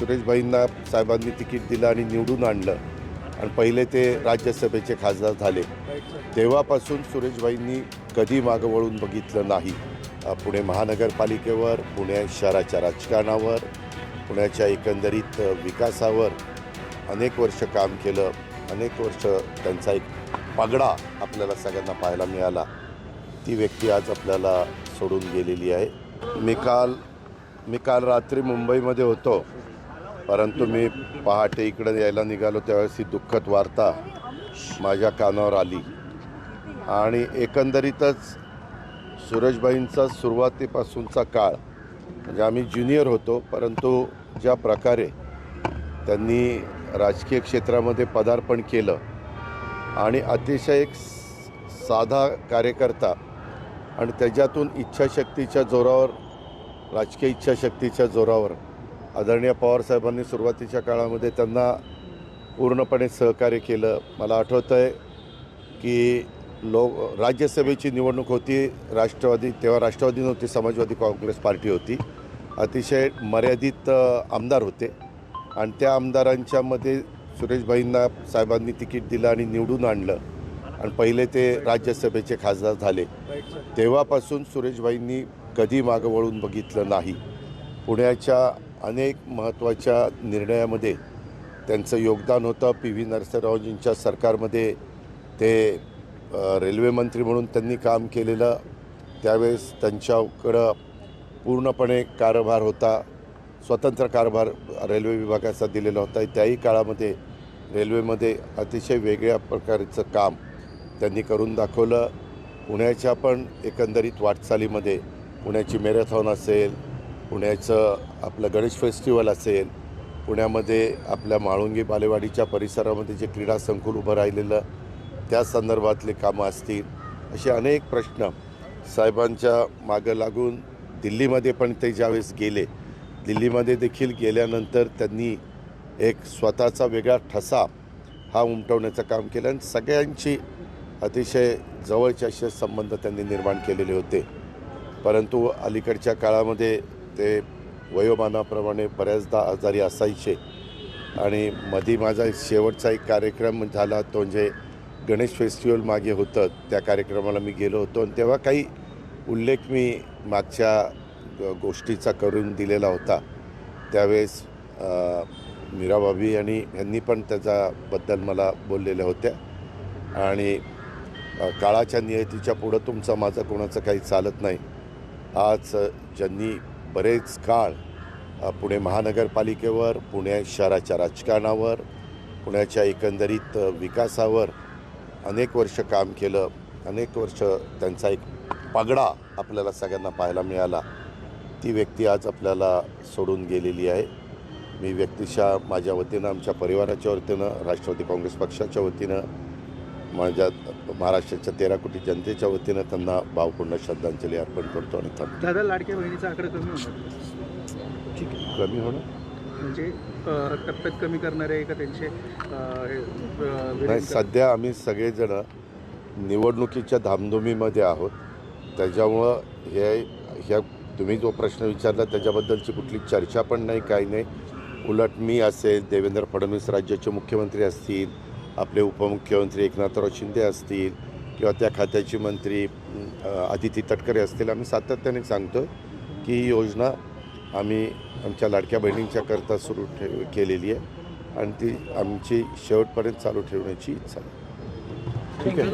सुरेशभाईंना साहेबांनी तिकीट दिलं आणि निवडून आणलं आणि पहिले ते राज्यसभेचे खासदार झाले, तेव्हापासून सुरेशभाईंनी कधी मागं वळून बघितलं नाही. पुणे महानगरपालिकेवर, पुणे शहराच्या राजकारणावर, पुण्याच्या एकंदरीत विकासावर अनेक वर्ष काम केलं. अनेक वर्ष त्यांचा एक पगडा आपल्याला सगळ्यांना पाहायला मिळाला. ती व्यक्ती आज आपल्याला सोडून गेलेली आहे. मी काल रात्री मुंबईमध्ये होतो, परंतु मी पहाटे इकडे यायला निघालो त्यावेळेस ही दुःखद वार्ता माझ्या कानावर आली. आणि एकंदरीतच सुरेशभाईंचा सुरुवातीपासूनचा काळ म्हणजे आम्ही ज्युनियर होतो, परंतु ज्या प्रकारे त्यांनी राजकीय क्षेत्रामध्ये पदार्पण केलं आणि अतिशय एक साधा कार्यकर्ता आणि त्याच्यातून इच्छाशक्तीच्या जोरावर, राजकीय इच्छाशक्तीच्या जोरावर आदरणीय पवारसाहेबांनी सुरुवातीच्या काळामध्ये त्यांना पूर्णपणे सहकार्य केलं. मला आठवतं आहे की राज्यसभेची निवडणूक होती, तेव्हा राष्ट्रवादी नव्हती, समाजवादी काँग्रेस पार्टी होती. अतिशय मर्यादित आमदार होते आणि त्या आमदारांच्यामध्ये सुरेशभाईंना साहेबांनी तिकीट दिलं आणि निवडून आणलं आणि पहिले ते राज्यसभेचे खासदार झाले, तेव्हापासून सुरेशभाईंनी कधी मागं वळून बघितलं नाही. पुण्याच्या अनेक महत्त्वाच्या निर्णयामध्ये त्यांचं योगदान होतं. PV नरसिंहरावजींच्या सरकारमध्ये ते रेल्वे मंत्री म्हणून त्यांनी काम केलेलं. त्यावेळेस त्यांच्याकडं पूर्णपणे कारभार होता, स्वतंत्र कारभार रेल्वे विभागाचा दिलेला होता. त्याही काळामध्ये रेल्वेमध्ये अतिशय वेगळ्या प्रकारचं काम त्यांनी करून दाखवलं. पुण्याच्या पण एकंदरीत वाटचालीमध्ये पुण्याची मॅरेथॉन असेल, पुण्याचं आपलं गणेश फेस्टिवल असेल, पुण्यामध्ये आपल्या म्हाळुंगी बालेवाडीच्या परिसरामध्ये जे क्रीडा संकुल उभं राहिलेलं त्या संदर्भातले कामं असतील, असे अनेक प्रश्न साहेबांच्या मागं लागून दिल्लीमध्ये पण ते ज्यावेळेस गेले, दिल्लीमध्ये देखील गेल्यानंतर त्यांनी एक स्वतःचा वेगळा ठसा हा उमटवण्याचं काम केलं आणि सगळ्यांची अतिशय जवळचे असे संबंध त्यांनी निर्माण केलेले होते. परंतु अलीकडच्या काळामध्ये ते वयोमानाप्रमाणे बऱ्याचदा आजारी असायचे आणि मध्ये माझा शेवटचा एक कार्यक्रम झाला, तो म्हणजे गणेश फेस्टिवल मागे होतं, त्या कार्यक्रमाला मी गेलो होतो आणि तेव्हा काही उल्लेख मी मागच्या गोष्टीचा करून दिलेला होता. त्यावेळेस मीराबाबी यांनी पण त्याच्याबद्दल मला बोललेल्या होत्या. आणि काळाच्या नियतीच्या पुढं तुमचं माझं कोणाचं काही चालत नाही. आज ज्यांनी बरेच काळ पुणे महानगरपालिकेवर, पुणे शहराच्या राजकारणावर, पुण्याच्या एकंदरीत विकासावर अनेक वर्ष काम केलं. अनेक वर्ष त्यांचा एक पगडा आपल्याला सगळ्यांना पाहायला मिळाला. ती व्यक्ती आज आपल्याला सोडून गेलेली आहे. मी व्यक्तिशः माझ्या वतीनं, आमच्या परिवाराच्या वतीनं, राष्ट्रवादी काँग्रेस पक्षाच्या वतीनं, माझ्या महाराष्ट्राच्या 13 कोटी जनतेच्या वतीनं त्यांना भावपूर्ण श्रद्धांजली अर्पण करतो. आणि दादा, लाडक्या बहिणीचा आकडा कमी होणार, ठीक आहे, कमी होणं म्हणजे टप्प्यात कमी करणारे आहे का त्यांचे? नाही, सध्या आम्ही सगळेजण निवडणुकीच्या धामधुमीमध्ये आहोत. त्याच्यामुळं ह्या तुम्ही जो प्रश्न विचारला त्याच्याबद्दलची कुठली चर्चा पण नाही, काही नाही. उलट मी असेल, देवेंद्र फडणवीस राज्याचे मुख्यमंत्री असतील, आपले उपमुख्यमंत्री एकनाथराव शिंदे असतील किंवा त्या खात्याचे मंत्री आदिती तटकरे असतील, आम्ही सातत्याने सांगतो की ही योजना आम्ही आमच्या लाडक्या बहिणींच्याकरता सुरू केलेली आहे आणि ती आमची शेवटपर्यंत चालू ठेवण्याची इच्छा आहे. ठीक आहे.